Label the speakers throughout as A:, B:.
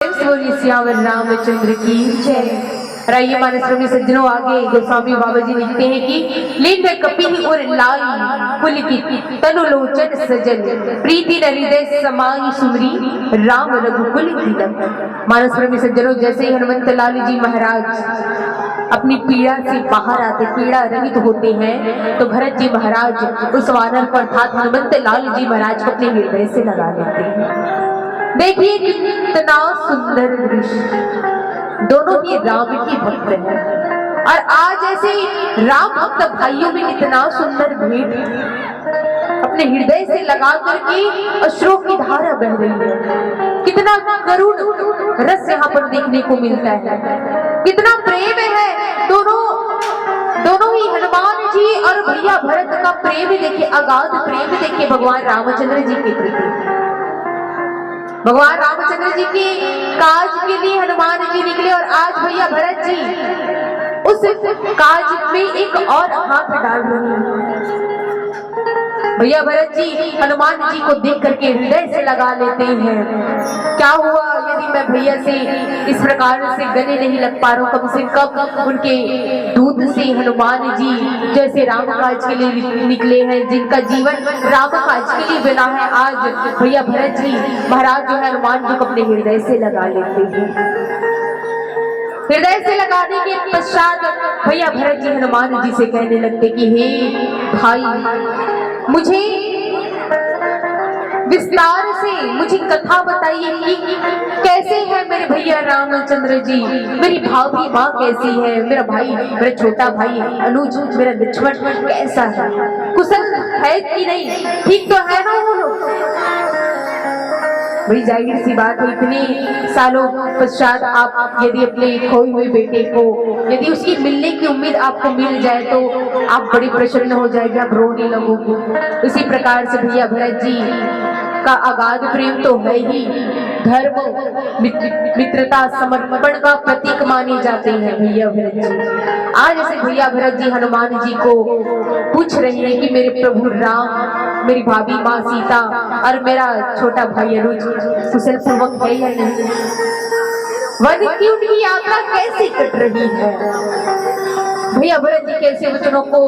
A: बोलिए सियावर रामचंद्र की जय। राइए मानस में सज्जनों, आगे गोस्वामी बाबा जी लिखते हैं कि लिंग कपि और लाई पुलकित तनु लोचन सजन प्रीति हृदय समाई सुमरी राम रघुकुल तिलक। मानस में सज्जनों, जैसे ही हनुमंत लाल जी महाराज अपनी पीड़ा से बाहर आते, पीड़ा रहित होते हैं, तो भरत जी महाराज उस वानर को अर्थात हनुमंत लाल जी महाराज को अपने हृदय से लगा लेते हैं। देखिए कितना सुंदर दृश्य, दोनों ही राम की भक्त हैं और आज ऐसे राम भक्त भाइयों में कितना सुंदर भेंट अपने हृदय से लगा करके अश्रों की धारा बह रही है। कितना करुण रस यहाँ पर देखने को मिलता है, कितना प्रेम है दोनों ही हनुमान जी और भैया भरत का प्रेम देखिए, अगाध प्रेम देखिए भगवान रामचंद्र जी के प्रति। भगवान रामचंद्र जी के काज के लिए हनुमान जी निकले और आज भैया भरत जी उस काज में एक और हाथ डाल रहे हैं। भैया भरत जी हनुमान जी को देख करके हृदय से लगा लेते हैं। क्या हुआ यदि मैं भैया से इस प्रकार से गले नहीं लग पा रहा हूँ, कम से कम उनके दूध से हनुमान जी जैसे राम काज के लिए निकले हैं, जिनका जीवन राम काज के लिए बना है, आज भैया भरत जी महाराज जो है हनुमान जी को अपने हृदय से लगा लेते हैं। हृदय से लगाने के पश्चात भैया भरत जी हनुमान जी से कहने लगते कि हे भाई, मुझे विस्तार से मुझे कथा बताइए कि कैसे है मेरे भैया रामचंद्र जी, मेरी भाभी माँ कैसी है, मेरा भाई, मेरा छोटा भाई अनुज, मेरा लक्ष्मण कैसा है, कुशल है कि नहीं, ठीक तो है ना वो लोग। बड़ी जाहिर सी बात है, इतने सालों पश्चात आप यदि अपने खोए हुए बेटे को यदि उसकी मिलने की उम्मीद आपको मिल जाए तो आप बड़ी प्रसन्न हो जाएगी, आप रोने लगोगे। इसी प्रकार से भैया भरत जी का अगाध प्रेम तो है ही, धर्म मित्रता समर्पण का प्रतीक माने जाते हैं भैया भरत जी। आज ऐसे भैया भरत जी हनुमान जी को पूछ रहे हैं कि मेरे प्रभु राम, मेरी भाभी माँ सीता और मेरा छोटा भाई अनुज कुशल पूर्वक है या नहीं, वन की उनकी यात्रा कैसे कट रही है। भैया भरत जी कैसे वचनों को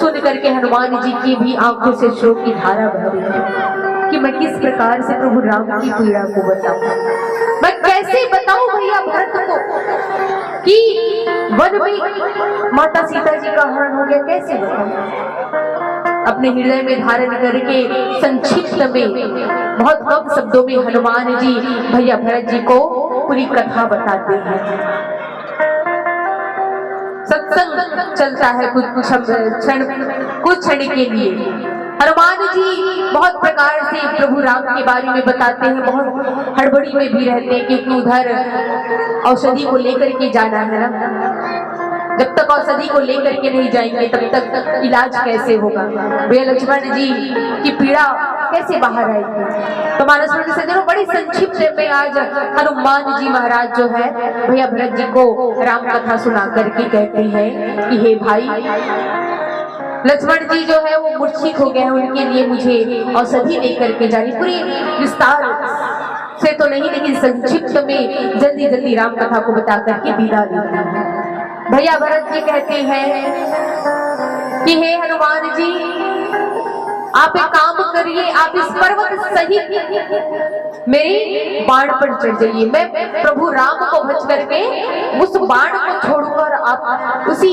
A: सुन करके हनुमान जी की भी आंखों से शोक की धारा बह रही है कि मैं किस प्रकार से प्रभु राम की पीड़ा को बताऊं, मैं कैसे बताऊं भैया भरत को कि वन में माता सीता जी का हरण हो गया, कैसे बताऊं। अपने हृदय में धारण करके संक्षिप्त में बहुत कम शब्दों में हनुमान जी भैया भरत जी को पूरी कथा बताते हैं। सत्संग चलता है कुछ क्षण के लिए। हनुमान जी बहुत प्रकार से प्रभु राम के बारे में बताते हैं, बहुत हड़बड़ी में भी रहते हैं क्योंकि उधर औषधि को लेकर के जाना है ना, जब तक औषधि को लेकर के नहीं जाएंगे तब तक इलाज कैसे होगा, भैया लक्ष्मण जी की पीड़ा कैसे बाहर आएगी। तो मानस में सज्जनों, बड़ी संक्षिप्त में आज हनुमान जी महाराज जो है भैया भरत जी को राम कथा सुना करके कहते हैं कि हे भाई, लक्ष्मण जी जो है वो मूर्छित हो गए हैं, उनके लिए मुझे औषधि लेकर के जानी, पूरी विस्तार से तो नहीं लेकिन संक्षिप्त में जल्दी जल्दी राम कथा को बता करके विदा लेते हैं। भैया भरत जी कहते हैं कि हे हनुमान जी, आप एक काम करिए, आप इस पर्वत सहित मेरे बाण पर चढ़ जाइए, मैं प्रभु राम को भज करके उस बाण को छोड़कर आप उसी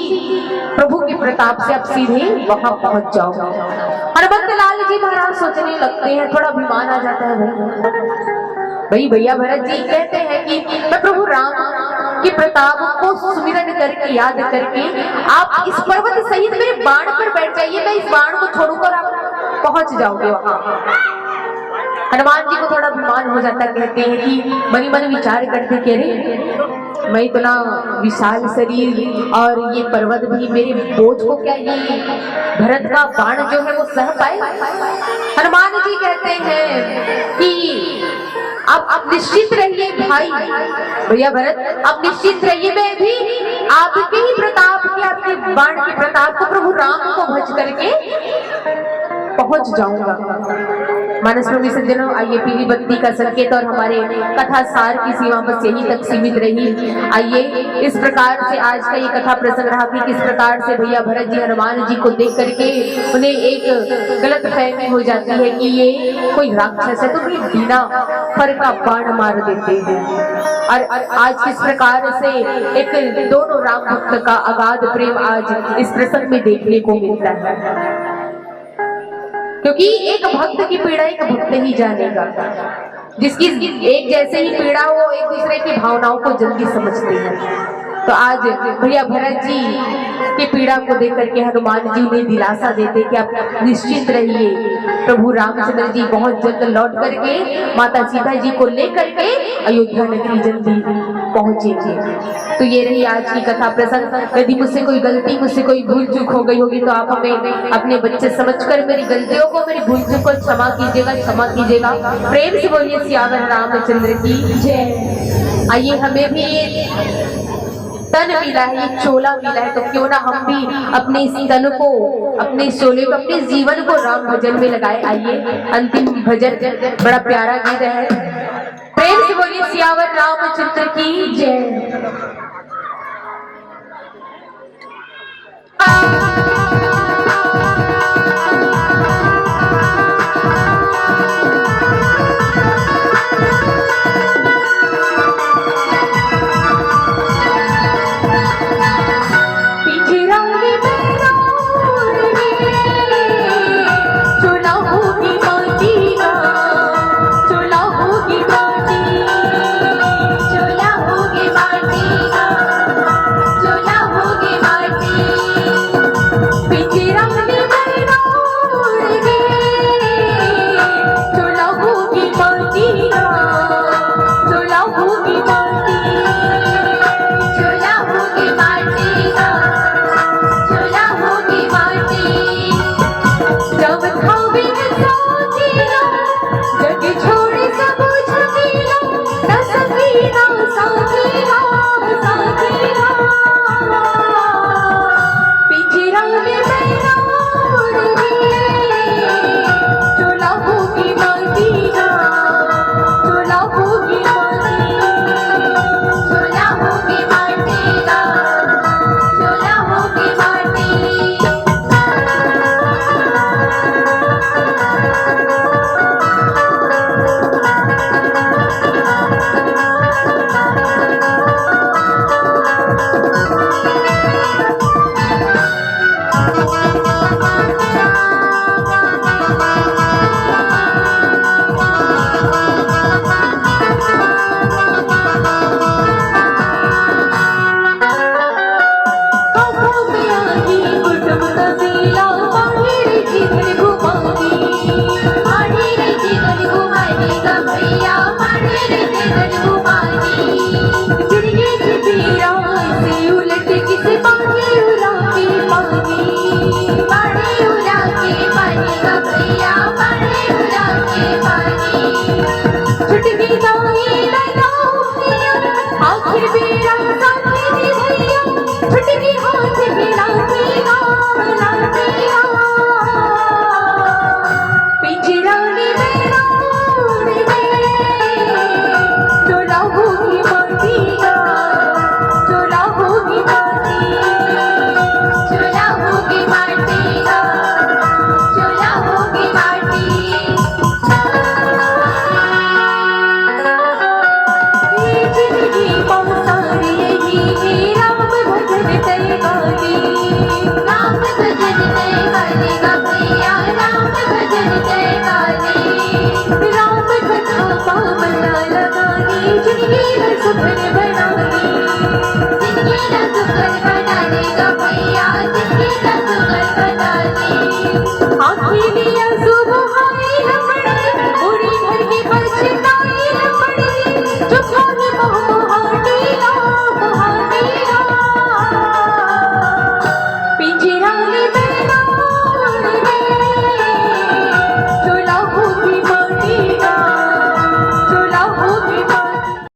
A: प्रभु के प्रताप से आप सीधे वहां पहुंच जाओगे। हनुमंत लाल जी महाराज सोचने लगते हैं, थोड़ा अभिमान आ जाता है भाई। भैया भरत जी कहते हैं कि मैं प्रभु राम के प्रताप को सुमिरन करके याद करके आप इस पर्वत सहित मेरे बाण पर बैठ जाइए, मैं इस बाण को छोड़ूंगा, आप पहुंच जाओगे वहां। हनुमान जी को थोड़ा अभिमान हो जाता, कहते हैं कि मनी मन विचार करते कि अरे मैं इतना विशाल शरीर और ये पर्वत भी मेरे बोझ को क्या ये भरत का बाण जो है वो सह पाए। हनुमान जी कहते हैं कि आप निश्चित रहिए भाई, भैया भरत आप निश्चित रहिए, मैं भी आपके ही प्रताप के, आपके बाण के प्रताप को प्रभु राम को भज करके पहुंच जाऊंगा। मानस प्रेमी सज्जनों, आइए पीली बत्ती का संकेत और हमारे कथा सार की सीमा बस यहीं तक सीमित रही। आइए इस प्रकार से आज का ये कथा प्रसंग रहा कि किस प्रकार से भैया भरत जी हनुमान जी को देख करके उन्हें एक गलत फहमी हो जाती है कि ये कोई राक्षस है, तो भी बिना फर का बाण मार देते हैं। और आज किस प्रकार से एक दोनों राम भक्त का अगाध प्रेम आज इस प्रसंग में देखने को मिलता है, क्योंकि एक भक्त की पीड़ा एक भक्त ही जानेगा। जिसकी एक जैसे ही पीड़ा हो, एक दूसरे की भावनाओं को जल्दी समझते हैं। तो आज भैया भरत जी की पीड़ा को देख करके हनुमान जी ने दिलासा देते कि आप निश्चिंत रहिए, प्रभु रामचंद्र जी बहुत जल्द लौट करके माता सीता जी को लेकर के अयोध्या नगरी जल्दी पहुंचेंगे। तो ये रही आज की कथा प्रसंग। यदि मुझसे कोई गलती, मुझसे कोई भूल चूक हो गई होगी तो आप हमें अपने बच्चे समझकर मेरी गलतियों को, मेरी भूल चूक को क्षमा कीजिएगा, क्षमा कीजिएगा। प्रेम से बोलिए सियावर रामचंद्र की जय। आइए, हमें भी तन मिला है, ये चोला मिला है, तो क्यों ना हम भी अपने इस तन को, अपने चोले को, अपने जीवन को राम भजन में लगाए। आइए, अंतिम भजन बड़ा प्यारा गीत है। प्रेम से बोलिए सियावर रामचंद्र की जय।
B: जग छोड़ सब छकीला न सकीना साथी